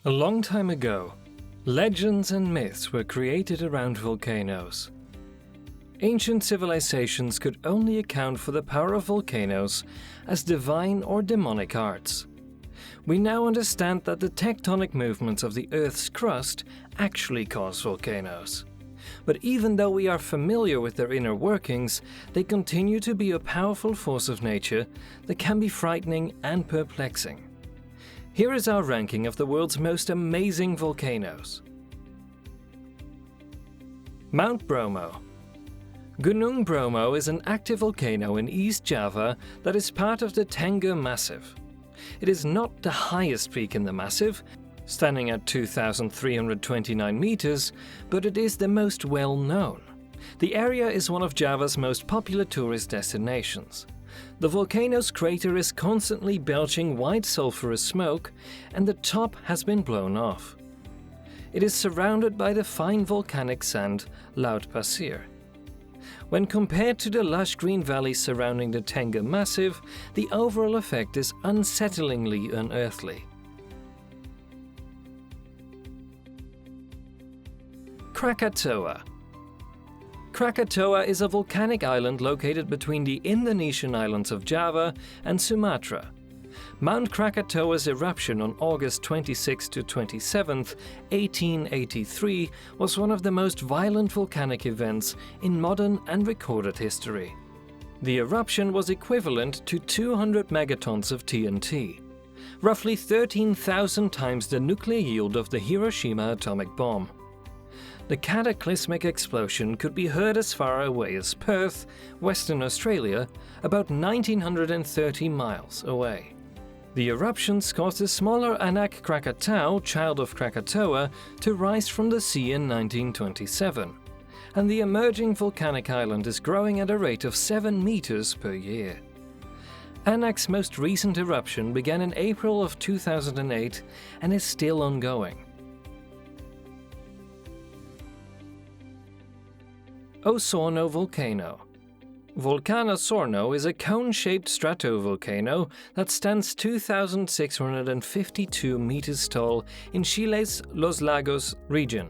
A long time ago, legends and myths were created around volcanoes. Ancient civilizations could only account for the power of volcanoes as divine or demonic arts. We now understand that the tectonic movements of the Earth's crust actually cause volcanoes. But even though we are familiar with their inner workings, they continue to be a powerful force of nature that can be frightening and perplexing. Here is our ranking of the world's most amazing volcanoes. Mount Bromo. Gunung Bromo is an active volcano in East Java that is part of the Tengger Massif. It is not the highest peak in the massif, standing at 2,329 meters, but it is the most well-known. The area is one of Java's most popular tourist destinations. The volcano's crater is constantly belching white sulfurous smoke, and the top has been blown off. It is surrounded by the fine volcanic sand Laut Pasir. When compared to the lush green valleys surrounding the Tengger Massif, the overall effect is unsettlingly unearthly. Krakatoa. Krakatoa is a volcanic island located between the Indonesian islands of Java and Sumatra. Mount Krakatoa's eruption on August 26 to 27, 1883 was one of the most violent volcanic events in modern and recorded history. The eruption was equivalent to 200 megatons of TNT, roughly 13,000 times the nuclear yield of the Hiroshima atomic bomb. The cataclysmic explosion could be heard as far away as Perth, Western Australia, about 1,930 miles away. The eruptions caused the smaller Anak Krakatau, child of Krakatoa, to rise from the sea in 1927, and the emerging volcanic island is growing at a rate of 7 meters per year. Anak's most recent eruption began in April of 2008 and is still ongoing. Osorno volcano. Volcanosorno is a cone-shaped stratovolcano that stands 2,652 meters tall in Chile's Los Lagos region.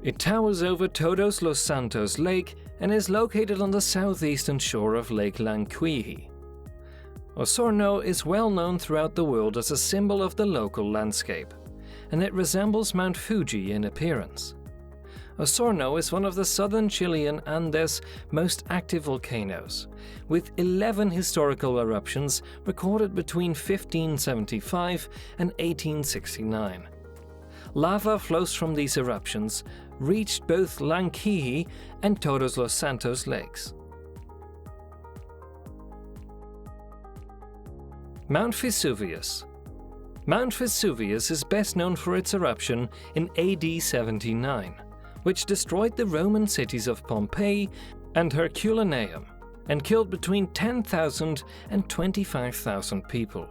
It towers over Todos los Santos Lake and is located on the southeastern shore of Lake Lanquihue. Osorno is well known throughout the world as a symbol of the local landscape, and it resembles Mount Fuji in appearance. Osorno is one of the southern Chilean Andes' most active volcanoes, with 11 historical eruptions recorded between 1575 and 1869. Lava flows from these eruptions reached both Lanquihue and Todos los Santos lakes. Mount Vesuvius. Mount Vesuvius is best known for its eruption in AD 79. Which destroyed the Roman cities of Pompeii and Herculaneum and killed between 10,000 and 25,000 people.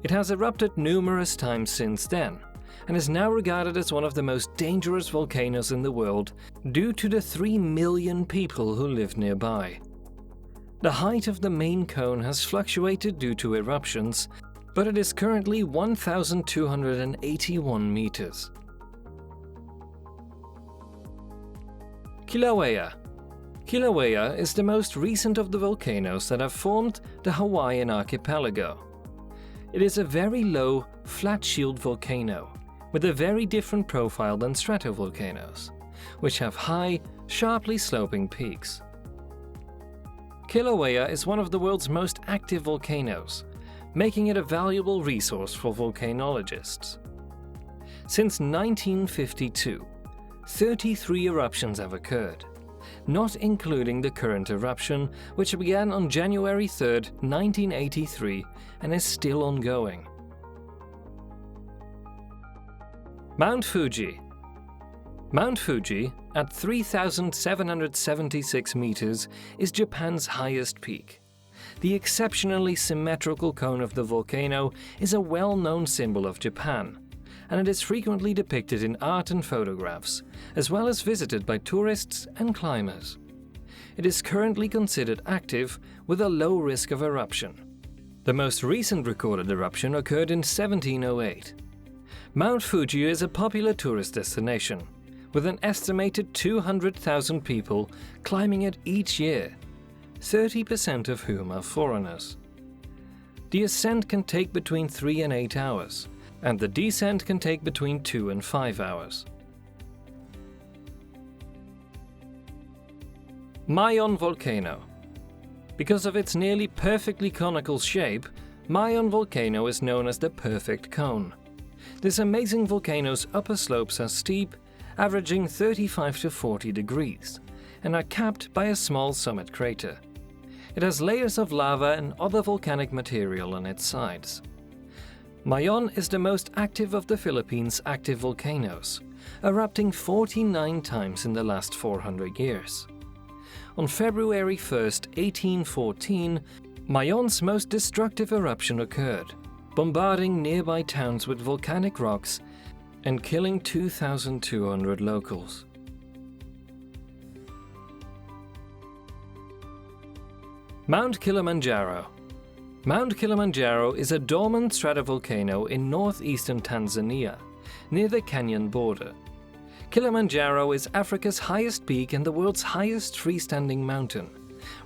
It has erupted numerous times since then and is now regarded as one of the most dangerous volcanoes in the world due to the 3 million people who live nearby. The height of the main cone has fluctuated due to eruptions, but it is currently 1,281 meters. Kilauea. Kilauea is the most recent of the volcanoes that have formed the Hawaiian archipelago. It is a very low, flat-shield volcano with a very different profile than stratovolcanoes, which have high, sharply sloping peaks. Kilauea is one of the world's most active volcanoes, making it a valuable resource for volcanologists. Since 1952, 33 eruptions have occurred, not including the current eruption, which began on January 3, 1983 and is still ongoing. Mount Fuji. Mount Fuji, at 3,776 meters, is Japan's highest peak. The exceptionally symmetrical cone of the volcano is a well-known symbol of Japan, and it is frequently depicted in art and photographs, as well as visited by tourists and climbers. It is currently considered active with a low risk of eruption. The most recent recorded eruption occurred in 1708. Mount Fuji is a popular tourist destination, with an estimated 200,000 people climbing it each year, 30% of whom are foreigners. The ascent can take between 3 and 8 hours, and the descent can take between 2 and 5 hours. Mayon Volcano. Because of its nearly perfectly conical shape, Mayon Volcano is known as the perfect cone. This amazing volcano's upper slopes are steep, averaging 35 to 40 degrees, and are capped by a small summit crater. It has layers of lava and other volcanic material on its sides. Mayon is the most active of the Philippines' active volcanoes, erupting 49 times in the last 400 years. On February 1, 1814, Mayon's most destructive eruption occurred, bombarding nearby towns with volcanic rocks and killing 2,200 locals. Mount Kilimanjaro. Mount Kilimanjaro is a dormant stratovolcano in northeastern Tanzania, near the Kenyan border. Kilimanjaro is Africa's highest peak and the world's highest freestanding mountain,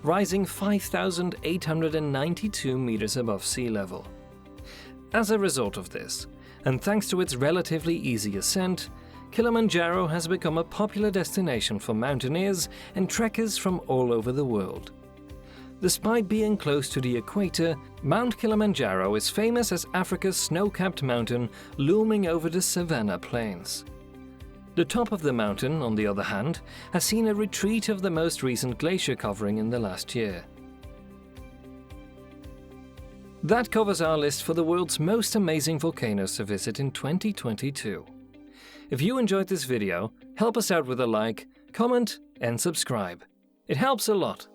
rising 5,892 meters above sea level. As a result of this, and thanks to its relatively easy ascent, Kilimanjaro has become a popular destination for mountaineers and trekkers from all over the world. Despite being close to the equator, Mount Kilimanjaro is famous as Africa's snow-capped mountain looming over the savanna plains. The top of the mountain, on the other hand, has seen a retreat of the most recent glacier covering in the last year. That covers our list for the world's most amazing volcanoes to visit in 2022. If you enjoyed this video, help us out with a like, comment and subscribe. It helps a lot.